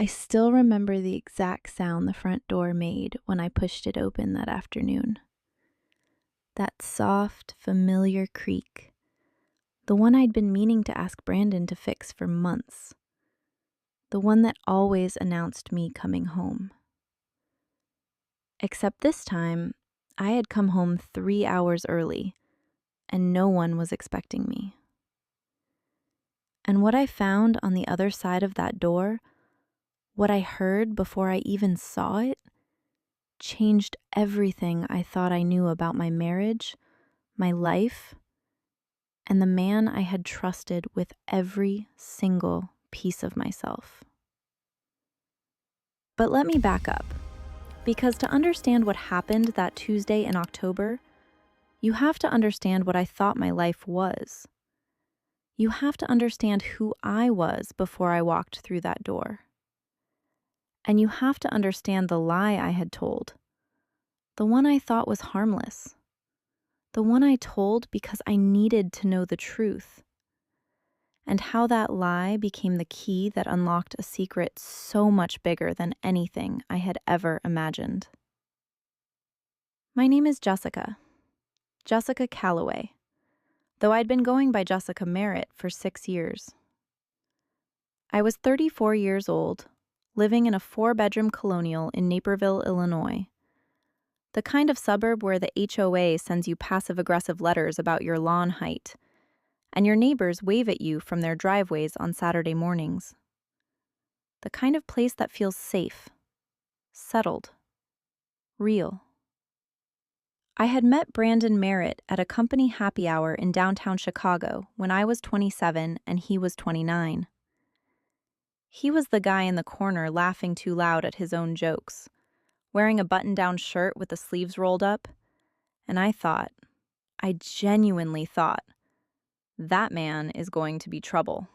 I still remember the exact sound the front door made when I pushed it open that afternoon. That soft, familiar creak, the one I'd been meaning to ask Brandon to fix for months, the one that always announced me coming home. Except this time, I had come home 3 hours early, and no one was expecting me. And what I found on the other side of that door, what I heard before I even saw it, changed everything I thought I knew about my marriage, my life, and the man I had trusted with every single piece of myself. But let me back up, because to understand what happened that Tuesday in October, you have to understand what I thought my life was. You have to understand who I was before I walked through that door. And you have to understand the lie I had told, the one I thought was harmless, the one I told because I needed to know the truth, and how that lie became the key that unlocked a secret so much bigger than anything I had ever imagined. My name is Jessica Calloway, though I'd been going by Jessica Merritt for 6 years. I was 34 years old, living in a 4-bedroom colonial in Naperville, Illinois, the kind of suburb where the HOA sends you passive-aggressive letters about your lawn height, and your neighbors wave at you from their driveways on Saturday mornings. The kind of place that feels safe, settled, real. I had met Brandon Merritt at a company happy hour in downtown Chicago when I was 27 and he was 29. He was the guy in the corner laughing too loud at his own jokes, wearing a button-down shirt with the sleeves rolled up, and I genuinely thought, that man is going to be trouble.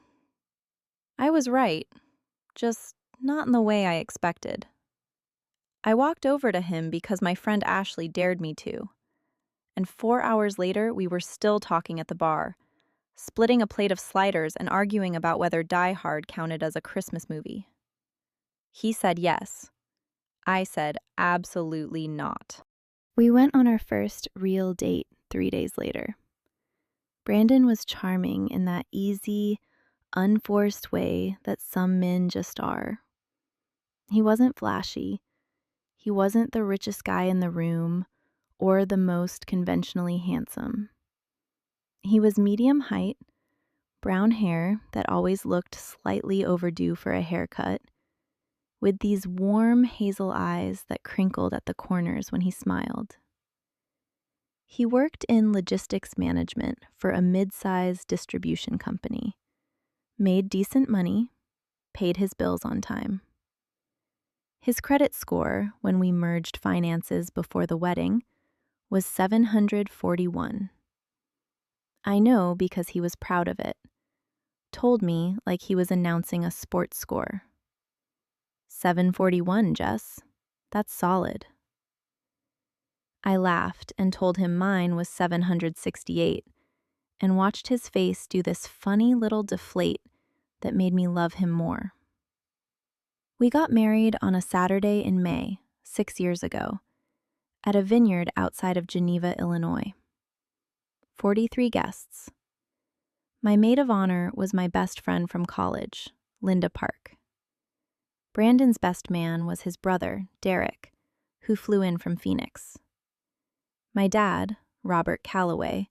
I was right, just not in the way I expected. I walked over to him because my friend Ashley dared me to, and 4 hours later we were still talking at the bar, splitting a plate of sliders and arguing about whether Die Hard counted as a Christmas movie. He said yes. I said absolutely not. We went on our first real date 3 days later. Brandon was charming in that easy, unforced way that some men just are. He wasn't flashy. He wasn't the richest guy in the room or the most conventionally handsome. He was medium height, brown hair that always looked slightly overdue for a haircut, with these warm hazel eyes that crinkled at the corners when he smiled. He worked in logistics management for a mid-sized distribution company, made decent money, paid his bills on time. His credit score, when we merged finances before the wedding, was 741. I know because he was proud of it. Told me like he was announcing a sports score. 741, Jess. That's solid. I laughed and told him mine was 768 and watched his face do this funny little deflate that made me love him more. We got married on a Saturday in May, 6 years ago, at a vineyard outside of Geneva, Illinois. 43 guests. My maid of honor was my best friend from college, Linda Park. Brandon's best man was his brother, Derek, who flew in from Phoenix. My dad, Robert Calloway,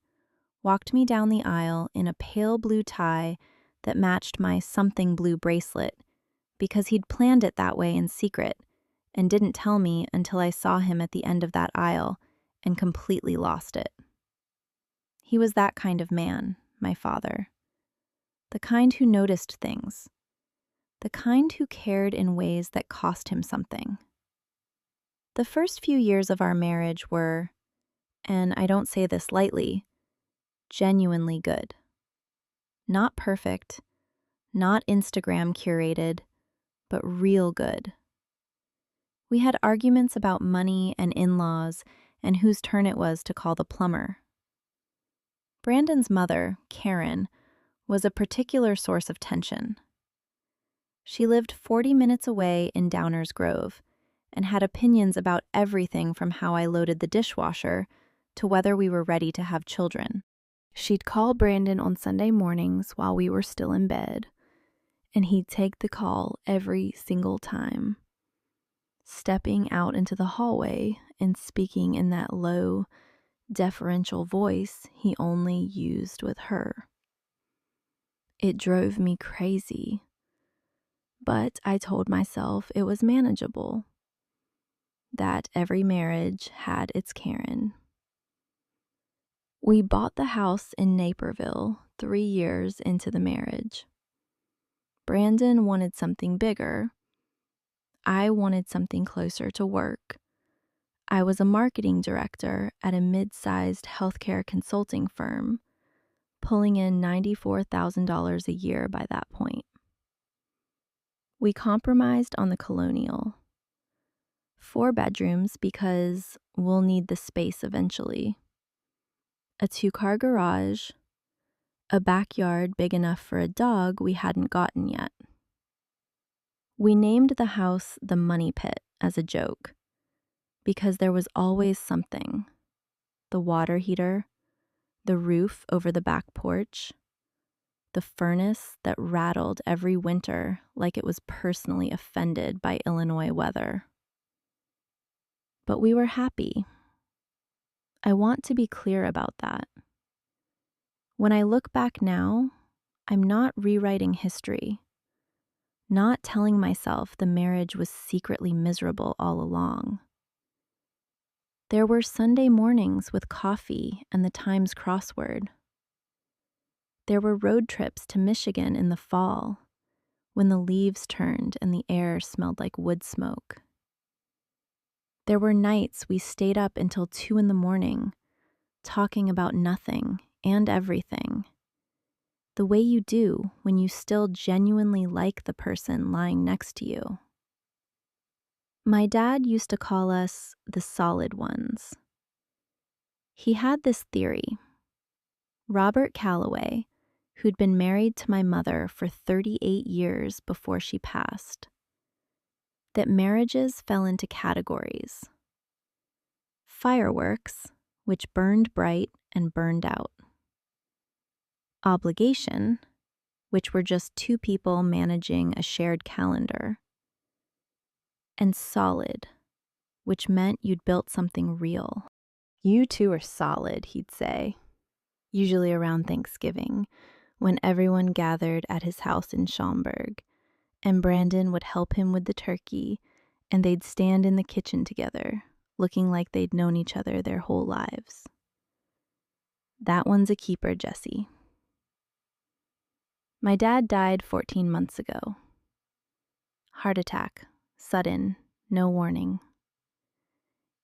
walked me down the aisle in a pale blue tie that matched my something blue bracelet because he'd planned it that way in secret and didn't tell me until I saw him at the end of that aisle and completely lost it. He was that kind of man, my father. The kind who noticed things. The kind who cared in ways that cost him something. The first few years of our marriage were, and I don't say this lightly, genuinely good. Not perfect, not Instagram curated, but real good. We had arguments about money and in-laws and whose turn it was to call the plumber. Brandon's mother, Karen, was a particular source of tension. She lived 40 minutes away in Downers Grove and had opinions about everything from how I loaded the dishwasher to whether we were ready to have children. She'd call Brandon on Sunday mornings while we were still in bed, and he'd take the call every single time, stepping out into the hallway and speaking in that low, deferential voice he only used with her. It drove me crazy, but I told myself it was manageable, that every marriage had its Karen. We bought the house in Naperville 3 years into the marriage. Brandon wanted something bigger. I wanted something closer to work. I was a marketing director at a mid-sized healthcare consulting firm, pulling in $94,000 a year by that point. We compromised on the Colonial. 4 bedrooms because we'll need the space eventually. A 2-car garage, a backyard big enough for a dog we hadn't gotten yet. We named the house the Money Pit as a joke because there was always something: the water heater, the roof over the back porch, the furnace that rattled every winter like it was personally offended by Illinois weather. But we were happy. I want to be clear about that. When I look back now, I'm not rewriting history, not telling myself the marriage was secretly miserable all along. There were Sunday mornings with coffee and the Times crossword. There were road trips to Michigan in the fall when the leaves turned and the air smelled like wood smoke. There were nights we stayed up until 2 a.m, talking about nothing and everything, the way you do when you still genuinely like the person lying next to you. My dad used to call us the solid ones. He had this theory. Robert Calloway, who'd been married to my mother for 38 years before she passed, that marriages fell into categories: fireworks, which burned bright and burned out; obligation, which were just 2 people managing a shared calendar; and solid, which meant you'd built something real. "You two are solid," he'd say, usually around Thanksgiving, when everyone gathered at his house in Schaumburg, and Brandon would help him with the turkey, and they'd stand in the kitchen together, looking like they'd known each other their whole lives. That one's a keeper, Jesse. My dad died 14 months ago. Heart attack, sudden, no warning.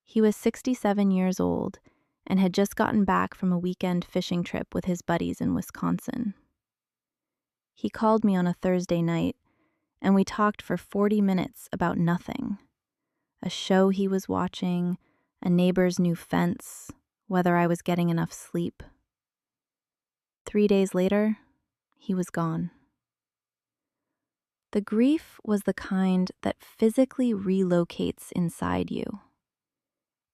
He was 67 years old and had just gotten back from a weekend fishing trip with his buddies in Wisconsin. He called me on a Thursday night, and we talked for 40 minutes about nothing: a show he was watching, a neighbor's new fence, whether I was getting enough sleep. 3 days later, he was gone. The grief was the kind that physically relocates inside you.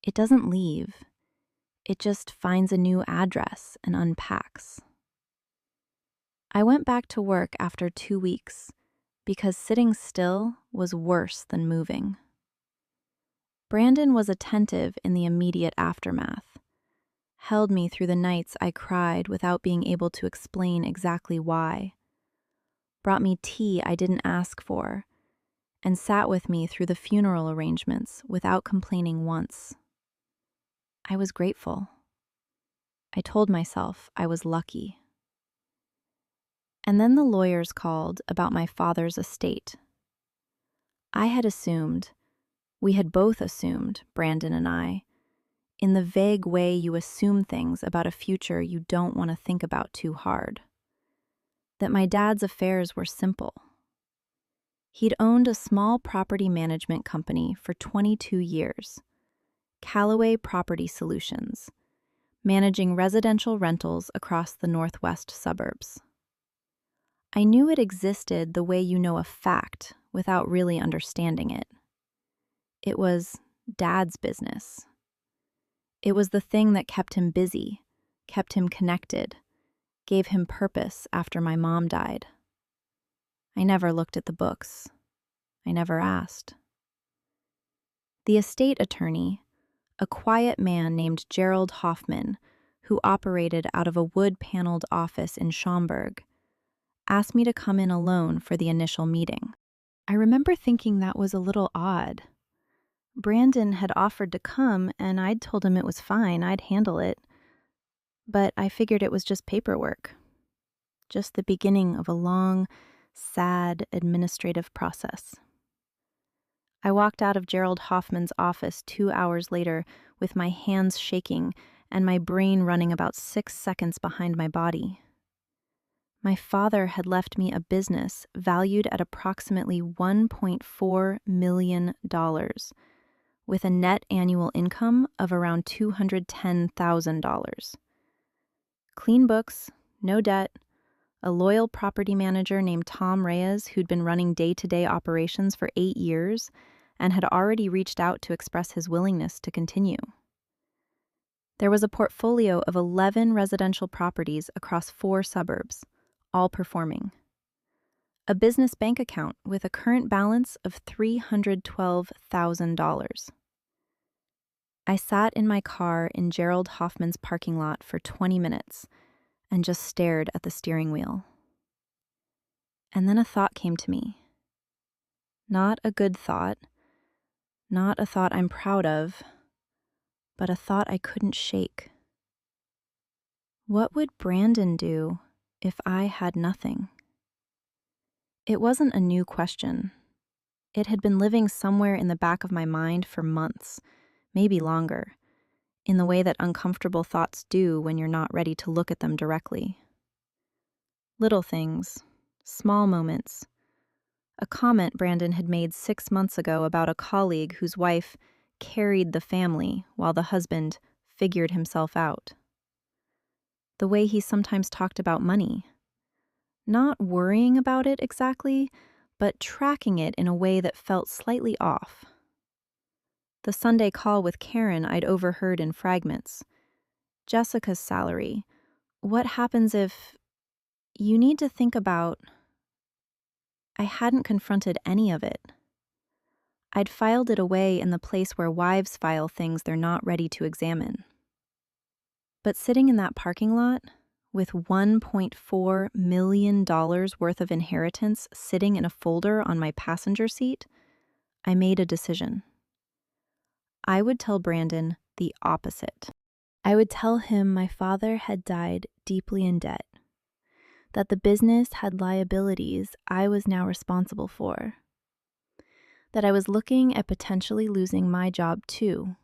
It doesn't leave. It just finds a new address and unpacks. I went back to work after 2 weeks because sitting still was worse than moving. Brandon was attentive in the immediate aftermath, held me through the nights I cried without being able to explain exactly why, brought me tea I didn't ask for, and sat with me through the funeral arrangements without complaining once. I was grateful. I told myself I was lucky. And then the lawyers called about my father's estate. I had assumed, we had both assumed, Brandon and I, in the vague way you assume things about a future you don't want to think about too hard, that my dad's affairs were simple. He'd owned a small property management company for 22 years, Callaway Property Solutions, managing residential rentals across the northwest suburbs. I knew it existed the way you know a fact without really understanding it. It was Dad's business. It was the thing that kept him busy, kept him connected, gave him purpose after my mom died. I never looked at the books. I never asked. The estate attorney, a quiet man named Gerald Hoffman, who operated out of a wood-paneled office in Schaumburg, asked me to come in alone for the initial meeting. I remember thinking that was a little odd. Brandon had offered to come, and I'd told him it was fine, I'd handle it. But I figured it was just paperwork. Just the beginning of a long, sad administrative process. I walked out of Gerald Hoffman's office 2 hours later with my hands shaking and my brain running about 6 seconds behind my body. My father had left me a business valued at approximately $1.4 million, with a net annual income of around $210,000. Clean books, no debt, a loyal property manager named Tom Reyes who'd been running day-to-day operations for 8 years and had already reached out to express his willingness to continue. There was a portfolio of 11 residential properties across 4 suburbs, all performing. A business bank account with a current balance of $312,000. I sat in my car in Gerald Hoffman's parking lot for 20 minutes and just stared at the steering wheel. And then a thought came to me. Not a good thought, not a thought I'm proud of, but a thought I couldn't shake. What would Brandon do if I had nothing? It wasn't a new question. It had been living somewhere in the back of my mind for months, maybe longer, in the way that uncomfortable thoughts do when you're not ready to look at them directly. Little things, small moments. A comment Brandon had made 6 months ago about a colleague whose wife carried the family while the husband figured himself out. The way he sometimes talked about money. Not worrying about it exactly, but tracking it in a way that felt slightly off. The Sunday call with Karen I'd overheard in fragments. Jessica's salary. What happens if... You need to think about... I hadn't confronted any of it. I'd filed it away in the place where wives file things they're not ready to examine. But sitting in that parking lot, with $1.4 million worth of inheritance sitting in a folder on my passenger seat, I made a decision. I would tell Brandon the opposite. I would tell him my father had died deeply in debt, that the business had liabilities I was now responsible for, that I was looking at potentially losing my job too.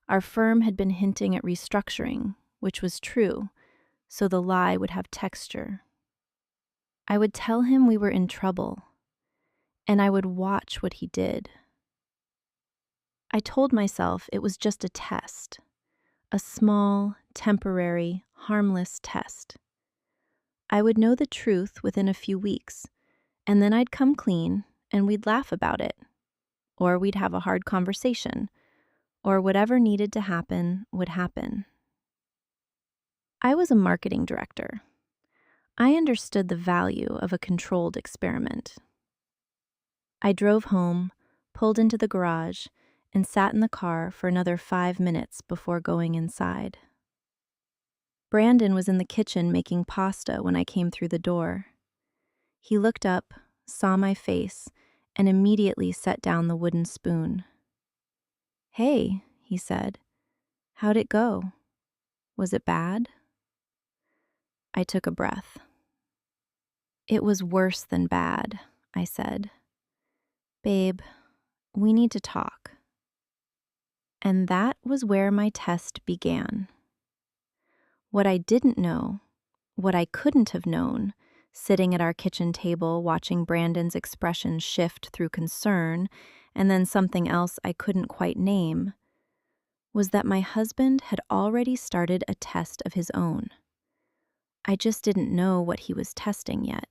Our firm had been hinting at restructuring, which was true, so the lie would have texture. I would tell him we were in trouble, and I would watch what he did. I told myself it was just a test, a small, temporary, harmless test. I would know the truth within a few weeks, and then I'd come clean and we'd laugh about it, or we'd have a hard conversation, or whatever needed to happen would happen. I was a marketing director. I understood the value of a controlled experiment. I drove home, pulled into the garage, and sat in the car for another 5 minutes before going inside. Brandon was in the kitchen making pasta when I came through the door. He looked up, saw my face, and immediately set down the wooden spoon. "Hey," he said, "how'd it go? Was it bad?" I took a breath. "It was worse than bad," I said. "Babe, we need to talk." And that was where my test began. What I didn't know, what I couldn't have known, sitting at our kitchen table watching Brandon's expression shift through concern and then something else I couldn't quite name, was that my husband had already started a test of his own. I just didn't know what he was testing yet.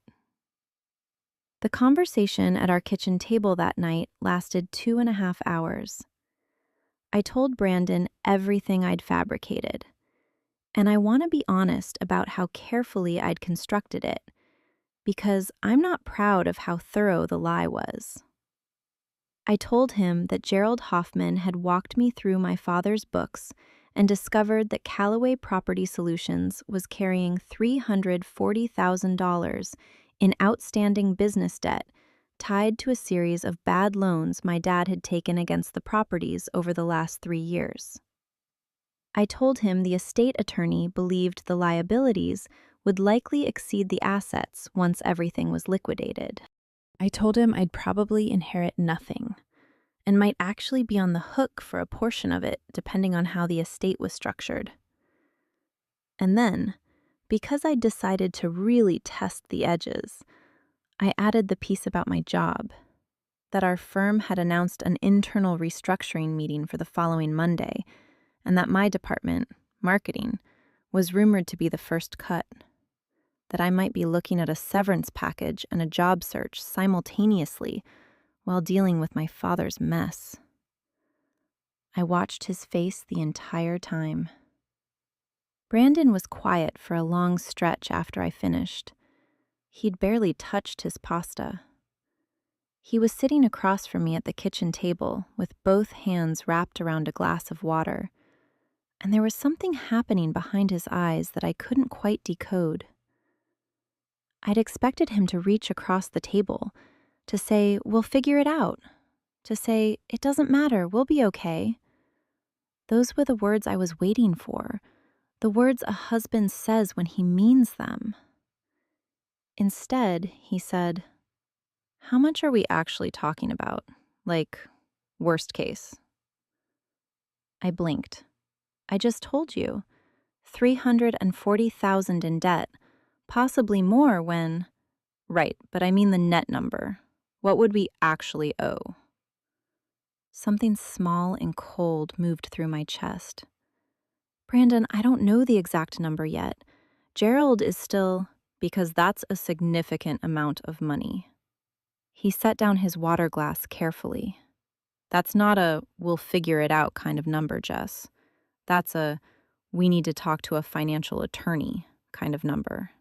The conversation at our kitchen table that night lasted 2.5 hours. I told Brandon everything I'd fabricated, and I want to be honest about how carefully I'd constructed it, because I'm not proud of how thorough the lie was. I told him that Gerald Hoffman had walked me through my father's books and discovered that Callaway Property Solutions was carrying $340,000 in outstanding business debt tied to a series of bad loans my dad had taken against the properties over the last 3 years. I told him the estate attorney believed the liabilities would likely exceed the assets once everything was liquidated. I told him I'd probably inherit nothing and might actually be on the hook for a portion of it depending on how the estate was structured. And then, because I'd decided to really test the edges, I added the piece about my job, that our firm had announced an internal restructuring meeting for the following Monday, and that my department, marketing, was rumored to be the first cut, that I might be looking at a severance package and a job search simultaneously while dealing with my father's mess. I watched his face the entire time. Brandon was quiet for a long stretch after I finished. He'd barely touched his pasta. He was sitting across from me at the kitchen table with both hands wrapped around a glass of water, and there was something happening behind his eyes that I couldn't quite decode. I'd expected him to reach across the table, to say, "We'll figure it out," to say, "It doesn't matter, we'll be okay." Those were the words I was waiting for, the words a husband says when he means them. Instead, he said, "How much are we actually talking about? Like, worst case?" I blinked. "I just told you, 340,000 in debt, possibly more when—" "Right, but I mean the net number. What would we actually owe?" Something small and cold moved through my chest. "Brandon, I don't know the exact number yet. Gerald is still—" "Because that's a significant amount of money." He set down his water glass carefully. "That's not a 'we'll figure it out' kind of number, Jess. That's a 'we need to talk to a financial attorney' kind of number."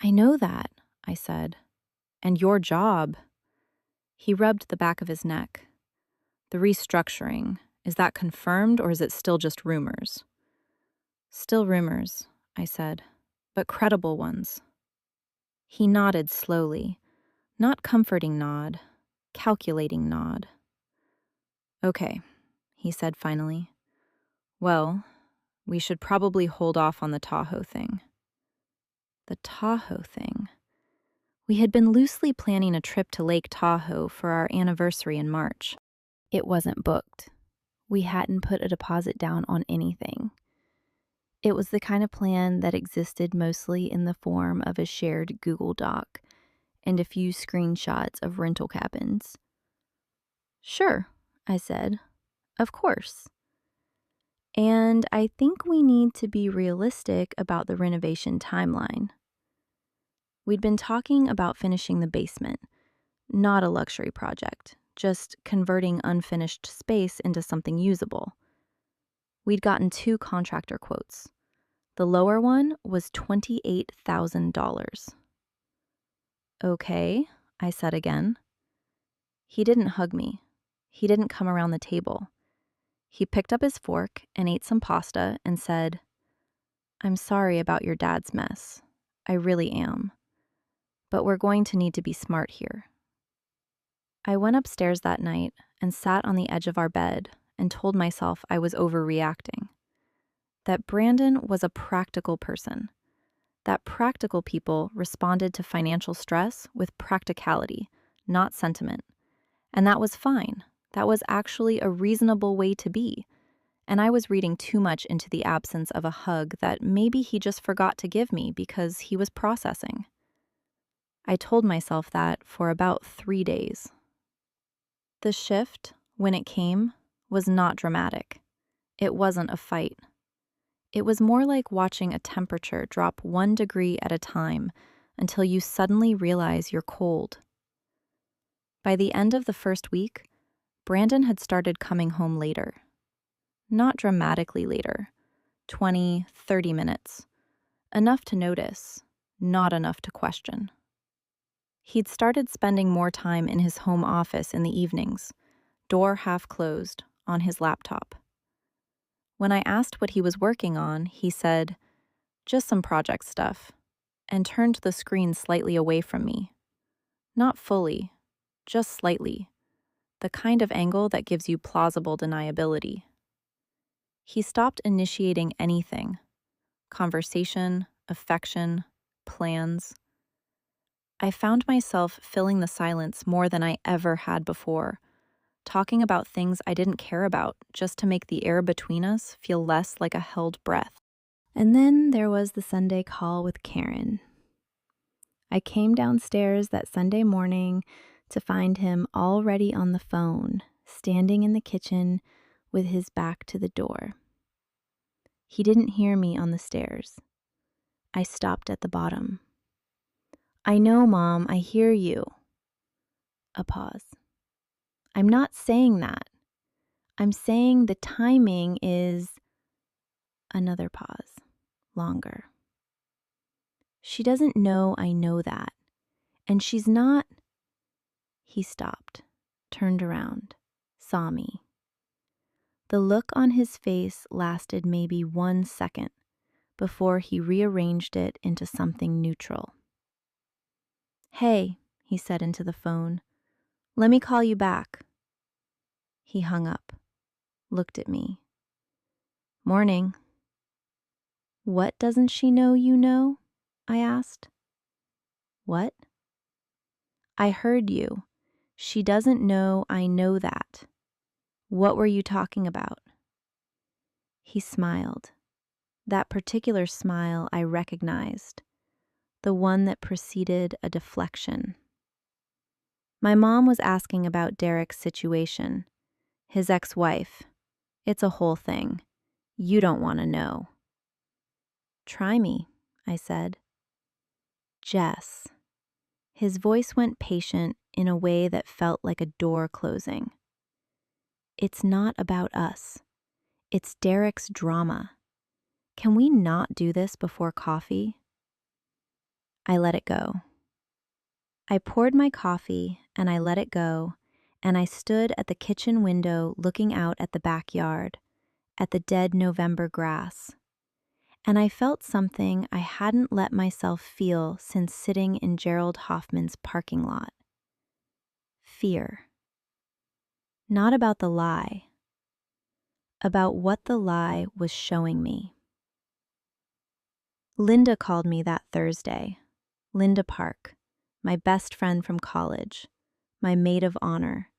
"I know that," I said. "And your job—" He rubbed the back of his neck. "The restructuring, is that confirmed or is it still just rumors?" "Still rumors," I said, "but credible ones." He nodded slowly, not comforting nod, calculating nod. "Okay," he said finally. "Well, we should probably hold off on the Tahoe thing." The Tahoe thing. We had been loosely planning a trip to Lake Tahoe for our anniversary in March. It wasn't booked. We hadn't put a deposit down on anything. It was the kind of plan that existed mostly in the form of a shared Google Doc and a few screenshots of rental cabins. "Sure," I said. "Of course. And I think we need to be realistic about the renovation timeline." We'd been talking about finishing the basement, not a luxury project, just converting unfinished space into something usable. We'd gotten 2 contractor quotes. The lower one was $28,000. "Okay," I said again. He didn't hug me. He didn't come around the table. He picked up his fork and ate some pasta and said, "I'm sorry about your dad's mess. I really am. But we're going to need to be smart here." I went upstairs that night and sat on the edge of our bed and told myself I was overreacting. That Brandon was a practical person. That practical people responded to financial stress with practicality, not sentiment. And that was fine. That was actually a reasonable way to be. And I was reading too much into the absence of a hug that maybe he just forgot to give me because he was processing. I told myself that for about 3 days. The shift, when it came, was not dramatic. It wasn't a fight. It was more like watching a temperature drop 1 degree at a time until you suddenly realize you're cold. By the end of the first week, Brandon had started coming home later. Not dramatically later, 20, 30 minutes. Enough to notice, not enough to question. He'd started spending more time in his home office in the evenings, door half closed, on his laptop. When I asked what he was working on, he said, "Just some project stuff," and turned the screen slightly away from me. Not fully, just slightly, the kind of angle that gives you plausible deniability. He stopped initiating anything: conversation, affection, plans. I found myself filling the silence more than I ever had before, talking about things I didn't care about just to make the air between us feel less like a held breath. And then there was the Sunday call with Karen. I came downstairs that Sunday morning to find him already on the phone, standing in the kitchen with his back to the door. He didn't hear me on the stairs. I stopped at the bottom. "I know, Mom, I hear you." A pause. "I'm not saying that. I'm saying the timing is..." Another pause. Longer. "She doesn't know I know that. And she's not..." He stopped, turned around, saw me. The look on his face lasted maybe 1 second before he rearranged it into something neutral. "Hey," he said into the phone, "let me call you back." He hung up, looked at me. "Morning." "What doesn't she know you know?" I asked. "What?" "I heard you. She doesn't know I know that. What were you talking about?" He smiled. That particular smile I recognized, the one that preceded a deflection. "My mom was asking about Derek's situation, his ex-wife. It's a whole thing. You don't want to know." "Try me," I said. "Jess." His voice went patient in a way that felt like a door closing. "It's not about us. It's Derek's drama. Can we not do this before coffee?" I let it go. I poured my coffee and I let it go, and I stood at the kitchen window looking out at the backyard, at the dead November grass. And I felt something I hadn't let myself feel since sitting in Gerald Hoffman's parking lot. Fear. Not about the lie, about what the lie was showing me. Linda called me that Thursday. Linda Park, my best friend from college, my maid of honor,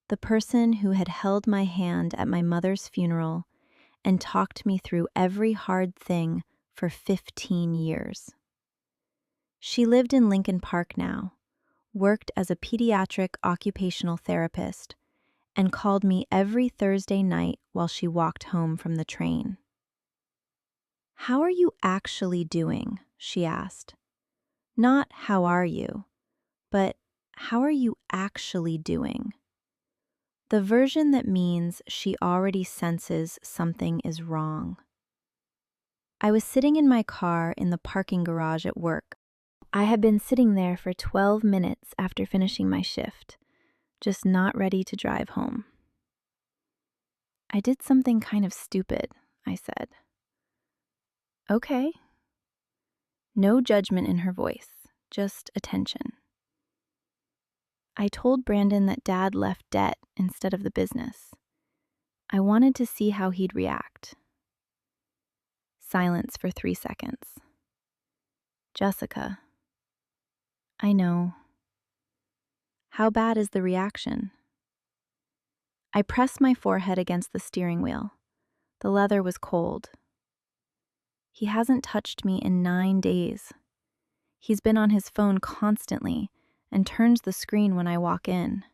the person who had held my hand at my mother's funeral and talked me through every hard thing for 15 years. She lived in Lincoln Park now, worked as a pediatric occupational therapist, and called me every Thursday night while she walked home from the train. "How are you actually doing?" she asked. Not "how are you," but "how are you actually doing?" The version that means she already senses something is wrong. I was sitting in my car in the parking garage at work. I had been sitting there for 12 minutes after finishing my shift, just not ready to drive home. "I did something kind of stupid," I said. "Okay." No judgment in her voice, just attention. "I told Brandon that Dad left debt instead of the business. I wanted to see how he'd react." Silence for 3 seconds. "Jessica." "I know." "How bad is the reaction?" I pressed my forehead against the steering wheel. The leather was cold. "He hasn't touched me in 9 days. He's been on his phone constantly and turns the screen when I walk in.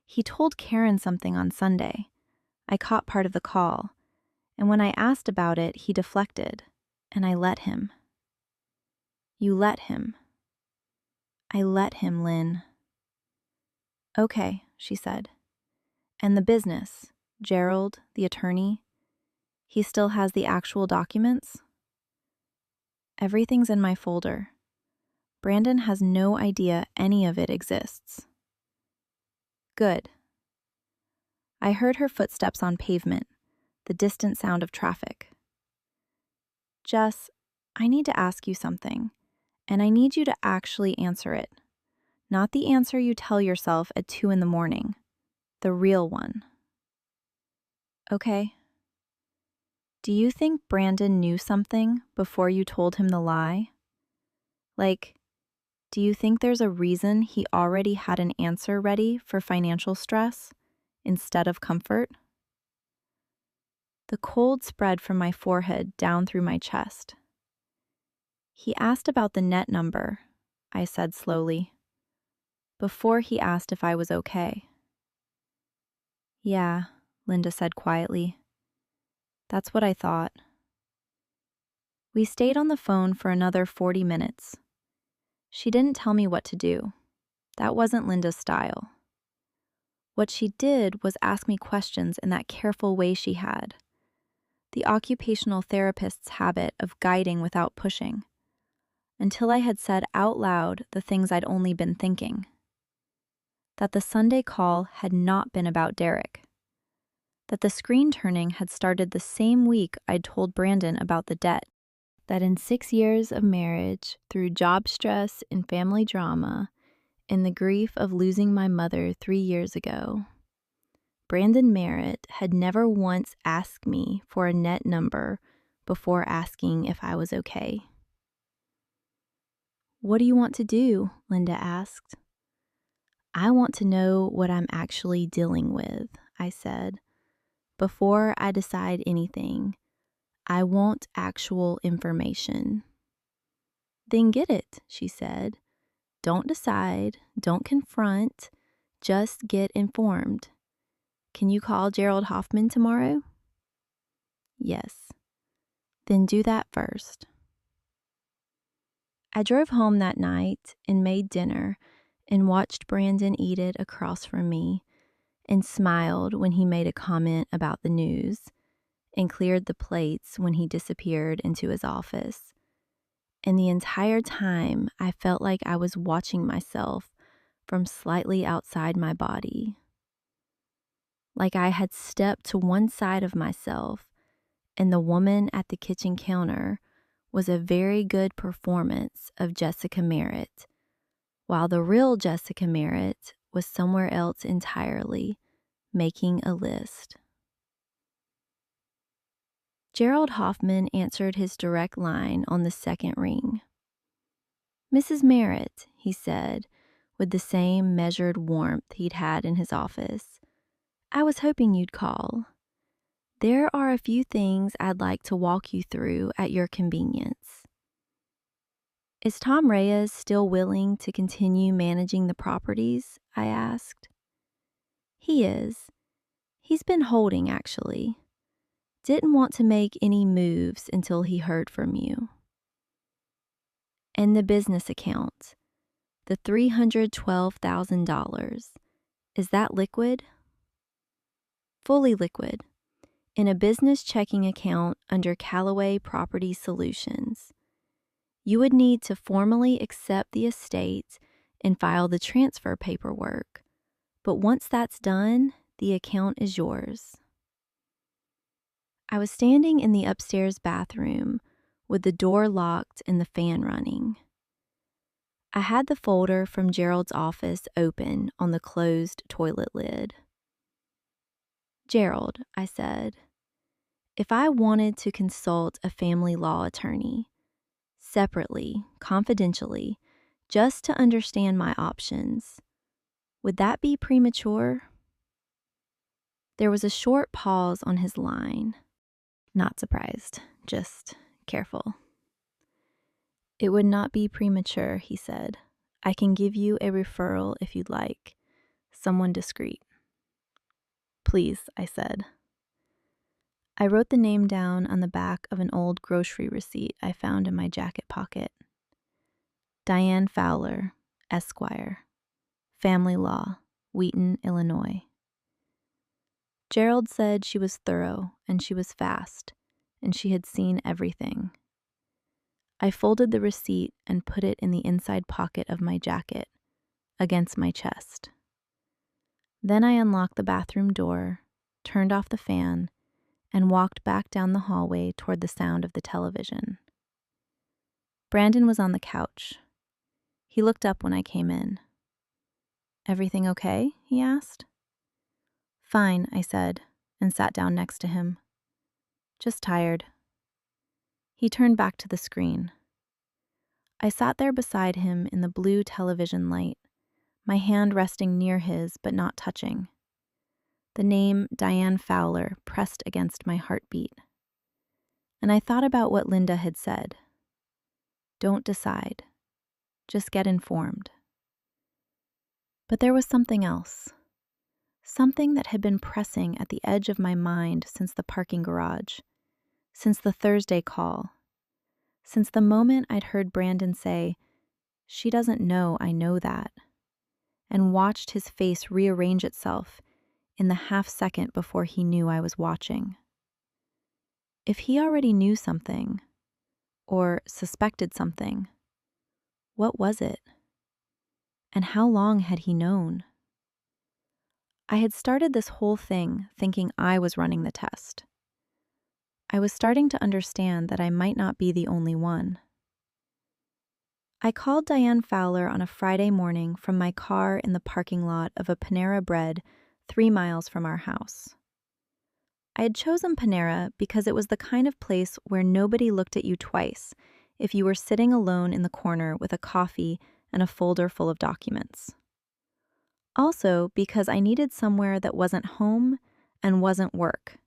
He told Karen something on Sunday. I caught part of the call, and when I asked about it, he deflected, and I let him." You let him. I let him, Lynn. Okay, she said. And the business, Gerald, the attorney, he still has the actual documents? Everything's in my folder. Brandon has no idea any of it exists. Good. I heard her footsteps on pavement, the distant sound of traffic. Jess, I need to ask you something, and I need you to actually answer it. Not the answer you tell yourself at 2 a.m, the real one. Okay. Do you think Brandon knew something before you told him the lie? Like, do you think there's a reason he already had an answer ready for financial stress instead of comfort? The cold spread from my forehead down through my chest. He asked about the net number, I said slowly, before he asked if I was okay. Yeah, Linda said quietly. That's what I thought. We stayed on the phone for another 40 minutes. She didn't tell me what to do. That wasn't Linda's style. What she did was ask me questions in that careful way she had, the occupational therapist's habit of guiding without pushing, until I had said out loud the things I'd only been thinking. That the Sunday call had not been about Derek. That the screen turning had started the same week I'd told Brandon about the debt. That in 6 years of marriage, through job stress and family drama, and the grief of losing my mother 3 years ago, Brandon Merritt had never once asked me for a net number before asking if I was okay. What do you want to do? Linda asked. I want to know what I'm actually dealing with, I said. Before I decide anything, I want actual information. Then get it, she said. Don't decide, don't confront, just get informed. Can you call Gerald Hoffman tomorrow? Yes. Then do that first. I drove home that night and made dinner and watched Brandon eat it across from me and smiled when he made a comment about the news and cleared the plates when he disappeared into his office. And the entire time, I felt like I was watching myself from slightly outside my body. Like I had stepped to one side of myself, and the woman at the kitchen counter was a very good performance of Jessica Merritt, while the real Jessica Merritt was somewhere else entirely, making a list. Gerald Hoffman answered his direct line on the second ring. Mrs. Merritt, he said, with the same measured warmth he'd had in his office, I was hoping you'd call. There are a few things I'd like to walk you through at your convenience. Is Tom Reyes still willing to continue managing the properties? I asked. He is. He's been holding, actually. Didn't want to make any moves until he heard from you. And the business account, the $312,000, is that liquid? Fully liquid, in a business checking account under Callaway Property Solutions. You would need to formally accept the estate and file the transfer paperwork, but once that's done, the account is yours. I was standing in the upstairs bathroom with the door locked and the fan running. I had the folder from Gerald's office open on the closed toilet lid. Gerald, I said, if I wanted to consult a family law attorney, separately, confidentially, just to understand my options, would that be premature? There was a short pause on his line. Not surprised, just careful. It would not be premature, he said. I can give you a referral if you'd like. Someone discreet. Please, I said. I wrote the name down on the back of an old grocery receipt I found in my jacket pocket. Diane Fowler, Esquire. Family Law, Wheaton, Illinois. Gerald said she was thorough and she was fast, and she had seen everything. I folded the receipt and put it in the inside pocket of my jacket, against my chest. Then I unlocked the bathroom door, turned off the fan, and walked back down the hallway toward the sound of the television. Brandon was on the couch. He looked up when I came in. "Everything okay?" he asked. "Fine," I said, and sat down next to him. "Just tired." He turned back to the screen. I sat there beside him in the blue television light, my hand resting near his but not touching. The name Diane Fowler pressed against my heartbeat. And I thought about what Linda had said. Don't decide. Just get informed. But there was something else. Something that had been pressing at the edge of my mind since the parking garage, since the Thursday call, since the moment I'd heard Brandon say, "She doesn't know I know that," and watched his face rearrange itself in the half second before he knew I was watching. If he already knew something, or suspected something, what was it? And how long had he known? I had started this whole thing thinking I was running the test. I was starting to understand that I might not be the only one. I called Diane Fowler on a Friday morning from my car in the parking lot of a Panera Bread 3 miles from our house. I had chosen Panera because it was the kind of place where nobody looked at you twice if you were sitting alone in the corner with a coffee and a folder full of documents. Also because I needed somewhere that wasn't home and wasn't work,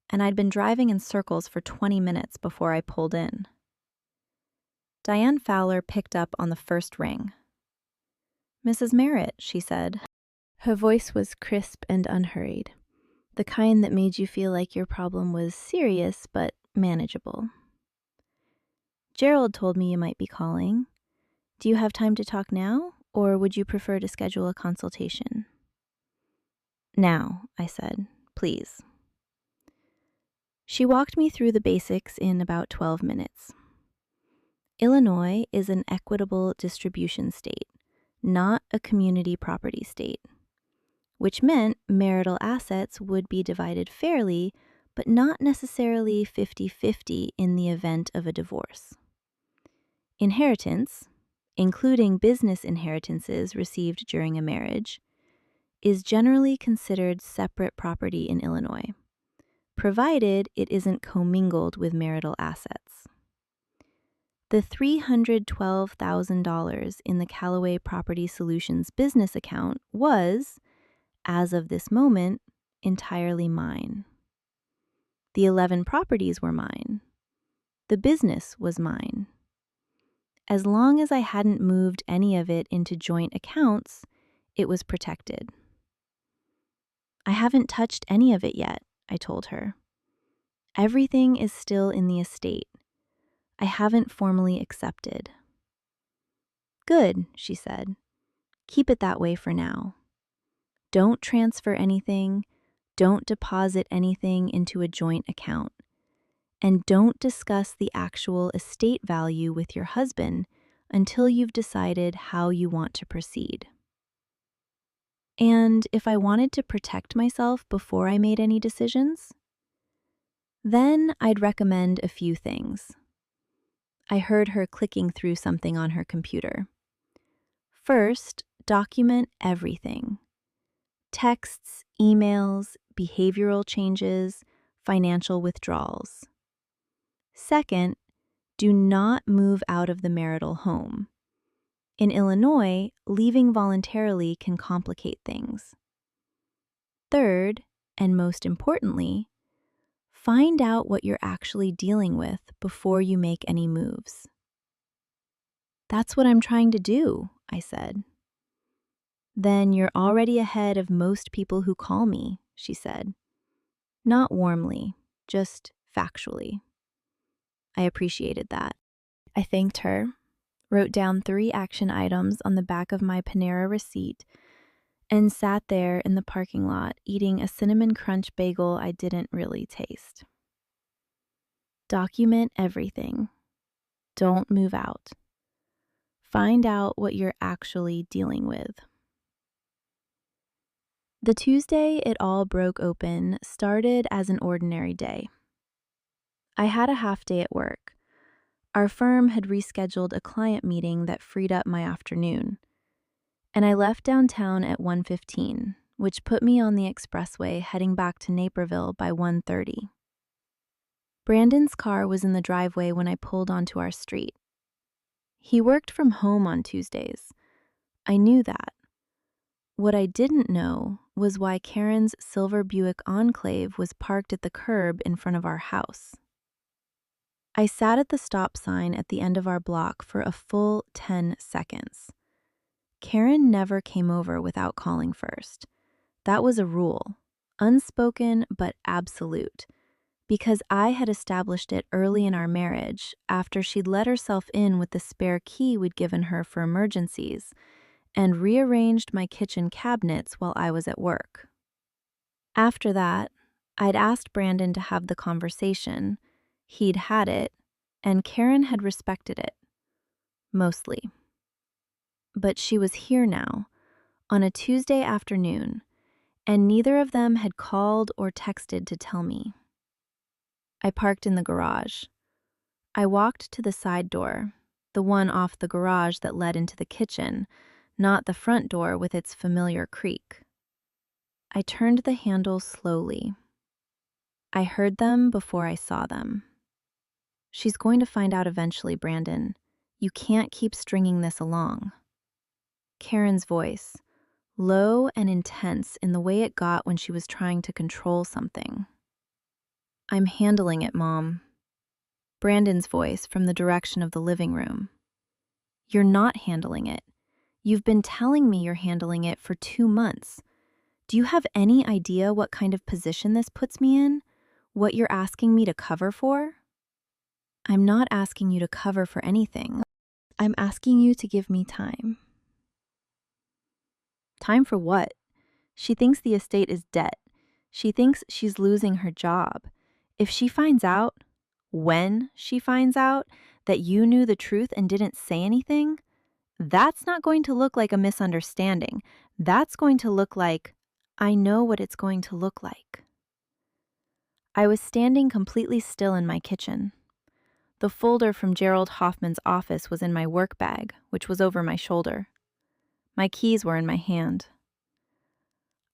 and I'd been driving in circles for 20 minutes before I pulled in. Diane Fowler picked up on the first ring. "Mrs. Merritt," she said. Her voice was crisp and unhurried, the kind that made you feel like your problem was serious but manageable. "Gerald told me you might be calling. Do you have time to talk now, or would you prefer to schedule a consultation?" "Now," I said, "please." She walked me through the basics in about 12 minutes. Illinois is an equitable distribution state, not a community property state, which meant marital assets would be divided fairly, but not necessarily 50-50 in the event of a divorce. Inheritance, including business inheritances received during a marriage, is generally considered separate property in Illinois, provided it isn't commingled with marital assets. The $312,000 in the Callaway Property Solutions business account was, as of this moment, entirely mine. The 11 properties were mine. The business was mine. As long as I hadn't moved any of it into joint accounts, it was protected. "I haven't touched any of it yet," I told her. "Everything is still in the estate. I haven't formally accepted." "Good," she said. "Keep it that way for now. Don't transfer anything, don't deposit anything into a joint account, and don't discuss the actual estate value with your husband until you've decided how you want to proceed." And if I wanted to protect myself before I made any decisions, then I'd recommend a few things. I heard her clicking through something on her computer. First, document everything. Texts, emails, behavioral changes, financial withdrawals. Second, do not move out of the marital home. In Illinois, leaving voluntarily can complicate things. Third, and most importantly, find out what you're actually dealing with before you make any moves. "That's what I'm trying to do," I said. "Then you're already ahead of most people who call me," she said. Not warmly, just factually. I appreciated that. I thanked her, wrote down 3 action items on the back of my Panera receipt, and sat there in the parking lot eating a cinnamon crunch bagel I didn't really taste. Document everything. Don't move out. Find out what you're actually dealing with. The Tuesday it all broke open started as an ordinary day. I had a half day at work. Our firm had rescheduled a client meeting that freed up my afternoon, and I left downtown at 1:15, which put me on the expressway heading back to Naperville by 1:30. Brandon's car was in the driveway when I pulled onto our street. He worked from home on Tuesdays. I knew that. What I didn't know was why Karen's silver Buick Enclave was parked at the curb in front of our house. I sat at the stop sign at the end of our block for a full 10 seconds. Karen never came over without calling first. That was a rule, unspoken but absolute, because I had established it early in our marriage after she'd let herself in with the spare key we'd given her for emergencies and rearranged my kitchen cabinets while I was at work. After that, I'd asked Brandon to have the conversation, he'd had it, and Karen had respected it. Mostly. But she was here now, on a Tuesday afternoon, and neither of them had called or texted to tell me. I parked in the garage. I walked to the side door, the one off the garage that led into the kitchen, not the front door with its familiar creak. I turned the handle slowly. I heard them before I saw them. She's going to find out eventually, Brandon. You can't keep stringing this along. Karen's voice, low and intense in the way it got when she was trying to control something. I'm handling it, Mom. Brandon's voice from the direction of the living room. You're not handling it. You've been telling me you're handling it for 2 months. Do you have any idea what kind of position this puts me in? What you're asking me to cover for? I'm not asking you to cover for anything. I'm asking you to give me time. Time for what? She thinks the estate is debt. She thinks she's losing her job. If she finds out, when she finds out, that you knew the truth and didn't say anything, that's not going to look like a misunderstanding. That's going to look like, I know what it's going to look like. I was standing completely still in my kitchen. The folder from Gerald Hoffman's office was in my work bag, which was over my shoulder. My keys were in my hand.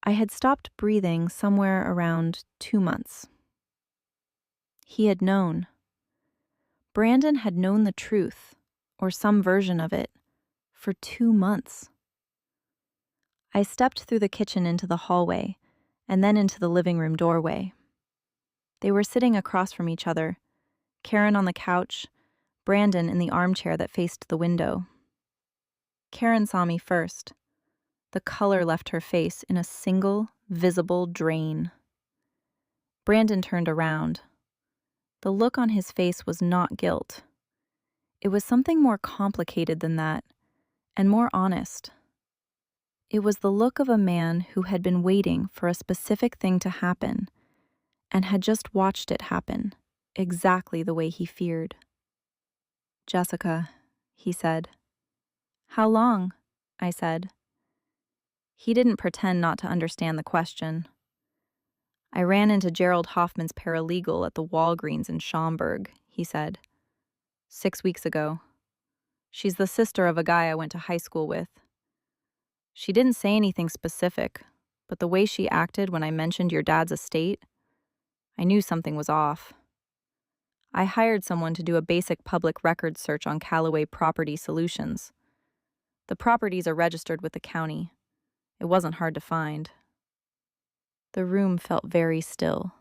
I had stopped breathing somewhere around 2 months. He had known. Brandon had known the truth, or some version of it, for 2 months. I stepped through the kitchen into the hallway, and then into the living room doorway. They were sitting across from each other, Karen on the couch, Brandon in the armchair that faced the window. Karen saw me first. The color left her face in a single, visible drain. Brandon turned around. The look on his face was not guilt. It was something more complicated than that, and more honest. It was the look of a man who had been waiting for a specific thing to happen, and had just watched it happen, exactly the way he feared. Jessica, he said. How long? I said. He didn't pretend not to understand the question. I ran into Gerald Hoffman's paralegal at the Walgreens in Schaumburg, he said. 6 weeks ago. She's the sister of a guy I went to high school with. She didn't say anything specific, but the way she acted when I mentioned your dad's estate, I knew something was off. I hired someone to do a basic public records search on Callaway Property Solutions. The properties are registered with the county. It wasn't hard to find. The room felt very still.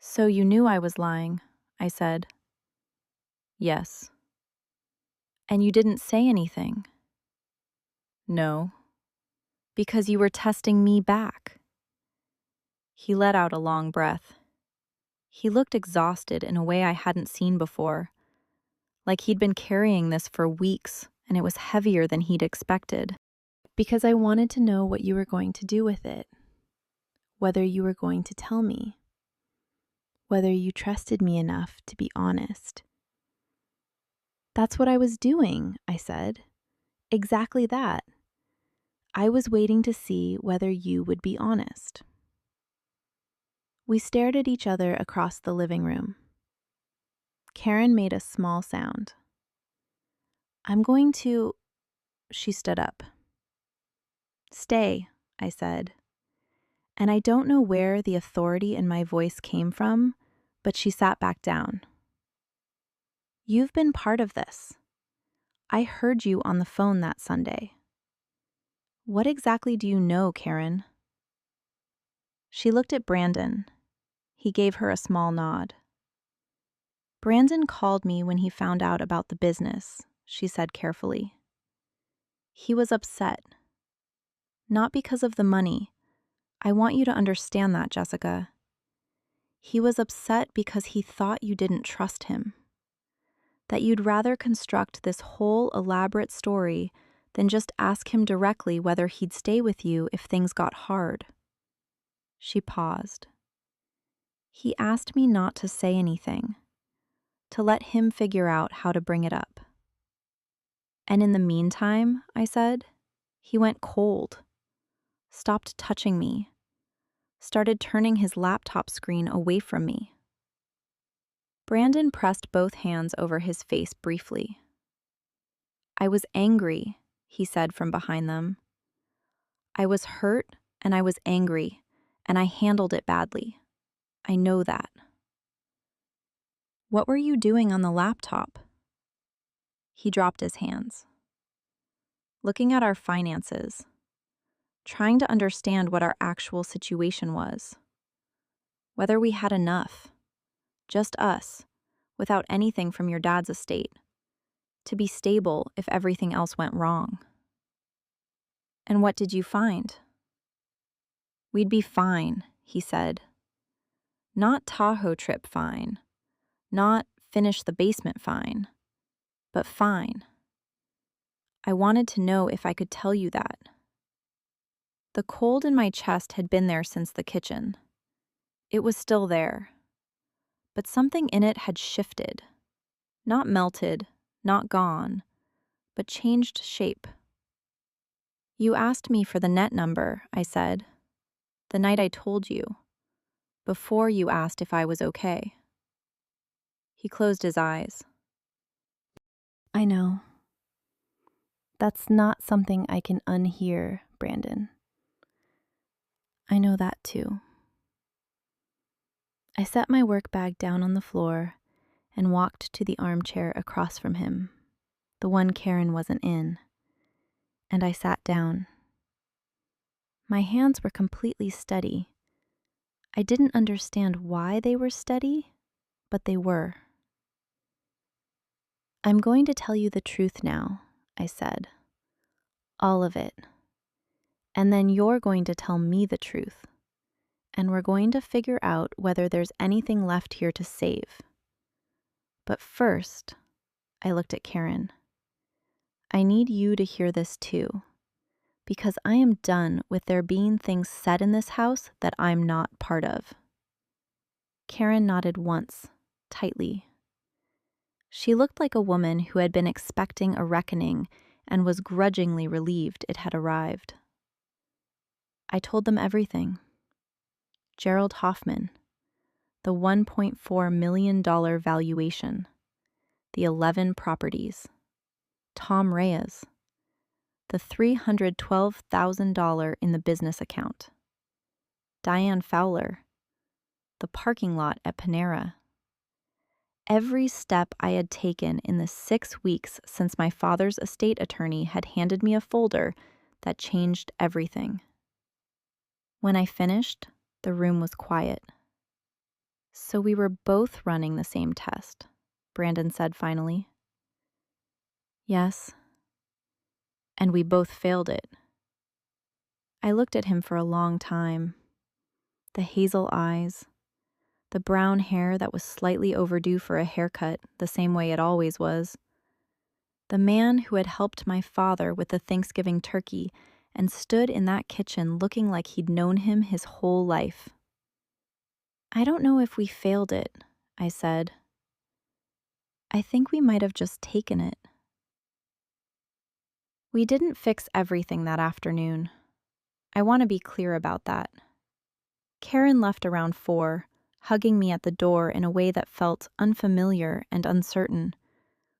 So you knew I was lying, I said. Yes. And you didn't say anything? No. Because you were testing me back. He let out a long breath. He looked exhausted in a way I hadn't seen before, like he'd been carrying this for weeks and it was heavier than he'd expected. Because I wanted to know what you were going to do with it, whether you were going to tell me, whether you trusted me enough to be honest. That's what I was doing, I said. Exactly that. I was waiting to see whether you would be honest. We stared at each other across the living room. Karen made a small sound. I'm going to... She stood up. Stay, I said. And I don't know where the authority in my voice came from, but she sat back down. You've been part of this. I heard you on the phone that Sunday. What exactly do you know, Karen? She looked at Brandon. He gave her a small nod. Brandon called me when he found out about the business, she said carefully. He was upset. Not because of the money. I want you to understand that, Jessica. He was upset because he thought you didn't trust him. That you'd rather construct this whole elaborate story than just ask him directly whether he'd stay with you if things got hard. She paused. He asked me not to say anything, to let him figure out how to bring it up. And in the meantime, I said, he went cold, stopped touching me, started turning his laptop screen away from me. Brandon pressed both hands over his face briefly. I was angry, he said from behind them. I was hurt and I was angry, and I handled it badly. I know that. What were you doing on the laptop? He dropped his hands. Looking at our finances, trying to understand what our actual situation was. Whether we had enough, just us, without anything from your dad's estate, to be stable if everything else went wrong. And what did you find? We'd be fine, he said. Not Tahoe trip fine, not finish the basement fine, but fine. I wanted to know if I could tell you that. The cold in my chest had been there since the kitchen. It was still there. But something in it had shifted. Not melted, not gone, but changed shape. You asked me for the net number, I said, the night I told you, before you asked if I was okay. He closed his eyes. I know. That's not something I can unhear, Brandon. I know that too. I set my work bag down on the floor and walked to the armchair across from him, the one Karen wasn't in, and I sat down. My hands were completely steady. I didn't understand why they were steady, but they were. I'm going to tell you the truth now, I said. All of it. And then you're going to tell me the truth. And we're going to figure out whether there's anything left here to save. But first, I looked at Karen. I need you to hear this too, because I am done with there being things said in this house that I'm not part of. Karen nodded once, tightly. She looked like a woman who had been expecting a reckoning and was grudgingly relieved it had arrived. I told them everything. Gerald Hoffman, the $1.4 million valuation, the 11 properties, Tom Reyes, the $312,000 in the business account, Diane Fowler, the parking lot at Panera. Every step I had taken in the 6 weeks since my father's estate attorney had handed me a folder that changed everything. When I finished, the room was quiet. So we were both running the same test, Brandon said finally. Yes. And we both failed it. I looked at him for a long time. The hazel eyes, the brown hair that was slightly overdue for a haircut, the same way it always was. The man who had helped my father with the Thanksgiving turkey and stood in that kitchen looking like he'd known him his whole life. "I don't know if we failed it," I said. "I think we might have just taken it." We didn't fix everything that afternoon. I want to be clear about that. Karen left around 4, hugging me at the door in a way that felt unfamiliar and uncertain,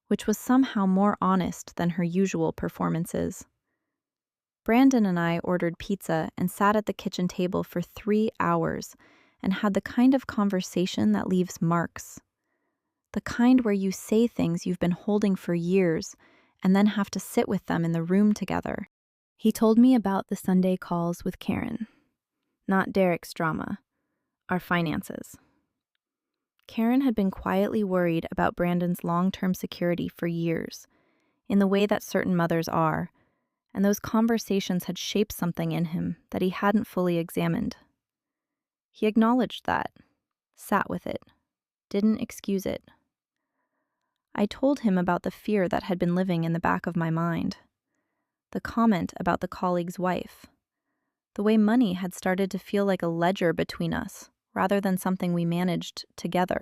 which was somehow more honest than her usual performances. Brandon and I ordered pizza and sat at the kitchen table for 3 hours and had the kind of conversation that leaves marks. The kind where you say things you've been holding for years and then have to sit with them in the room together. He told me about the Sunday calls with Karen. Not Derek's drama, our finances. Karen had been quietly worried about Brandon's long-term security for years, in the way that certain mothers are, and those conversations had shaped something in him that he hadn't fully examined. He acknowledged that, sat with it, didn't excuse it. I told him about the fear that had been living in the back of my mind, the comment about the colleague's wife, the way money had started to feel like a ledger between us rather than something we managed together,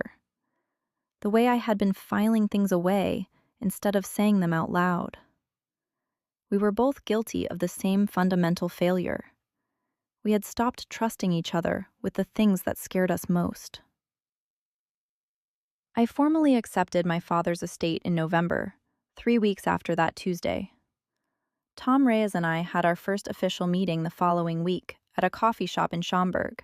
the way I had been filing things away instead of saying them out loud. We were both guilty of the same fundamental failure. We had stopped trusting each other with the things that scared us most. I formally accepted my father's estate in November, 3 weeks after that Tuesday. Tom Reyes and I had our first official meeting the following week at a coffee shop in Schaumburg,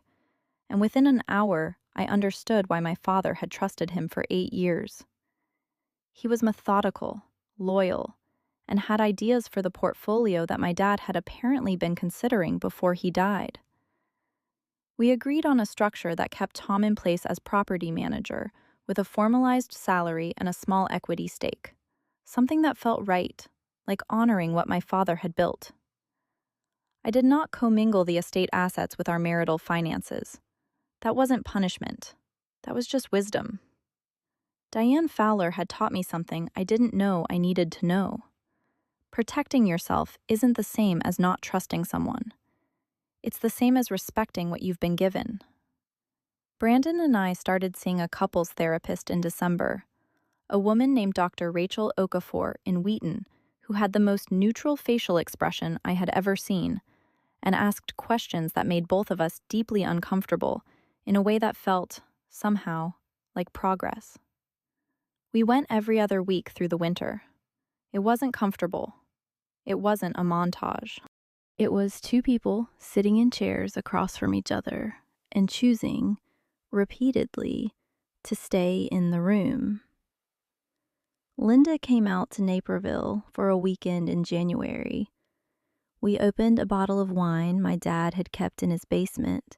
and within an hour, I understood why my father had trusted him for 8 years. He was methodical, loyal, and had ideas for the portfolio that my dad had apparently been considering before he died. We agreed on a structure that kept Tom in place as property manager, with a formalized salary and a small equity stake, something that felt right, like honoring what my father had built. I did not commingle the estate assets with our marital finances. That wasn't punishment. That was just wisdom. Diane Fowler had taught me something I didn't know I needed to know. Protecting yourself isn't the same as not trusting someone. It's the same as respecting what you've been given. Brandon and I started seeing a couples therapist in December, a woman named Dr. Rachel Okafor in Wheaton, who had the most neutral facial expression I had ever seen, and asked questions that made both of us deeply uncomfortable in a way that felt, somehow, like progress. We went every other week through the winter. It wasn't comfortable. It wasn't a montage. It was 2 people sitting in chairs across from each other and choosing, repeatedly, to stay in the room. Linda came out to Naperville for a weekend in January. We opened a bottle of wine my dad had kept in his basement,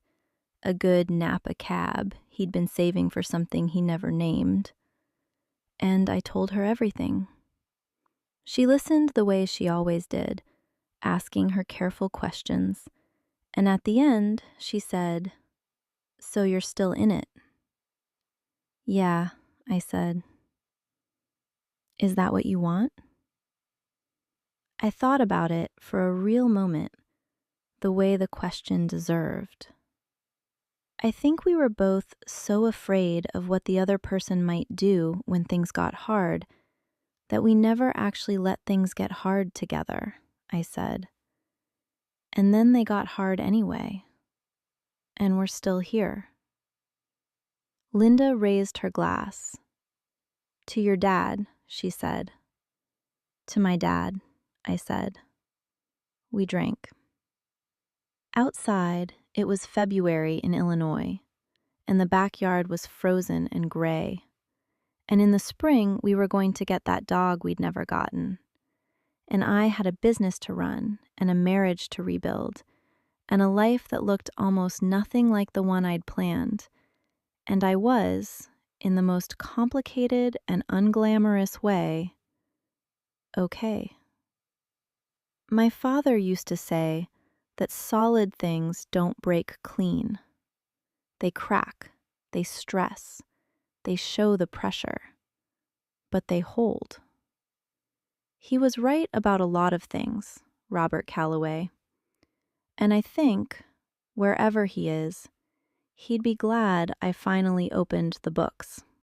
a good Napa cab he'd been saving for something he never named. And I told her everything. She listened the way she always did, asking her careful questions, and at the end, she said, "So you're still in it?" "Yeah," I said. "Is that what you want?" I thought about it for a real moment, the way the question deserved. I think we were both so afraid of what the other person might do when things got hard that we never actually let things get hard together, I said. And then they got hard anyway. And we're still here. Linda raised her glass. "To your dad," she said. "To my dad," I said. We drank. Outside, it was February in Illinois, and the backyard was frozen and gray. And in the spring, we were going to get that dog we'd never gotten. And I had a business to run and a marriage to rebuild, and a life that looked almost nothing like the one I'd planned. And I was, in the most complicated and unglamorous way, okay. My father used to say that solid things don't break clean. They crack, They stress. They show the pressure. But they hold. He was right about a lot of things, Robert Calloway. And I think, wherever he is, he'd be glad I finally opened the books.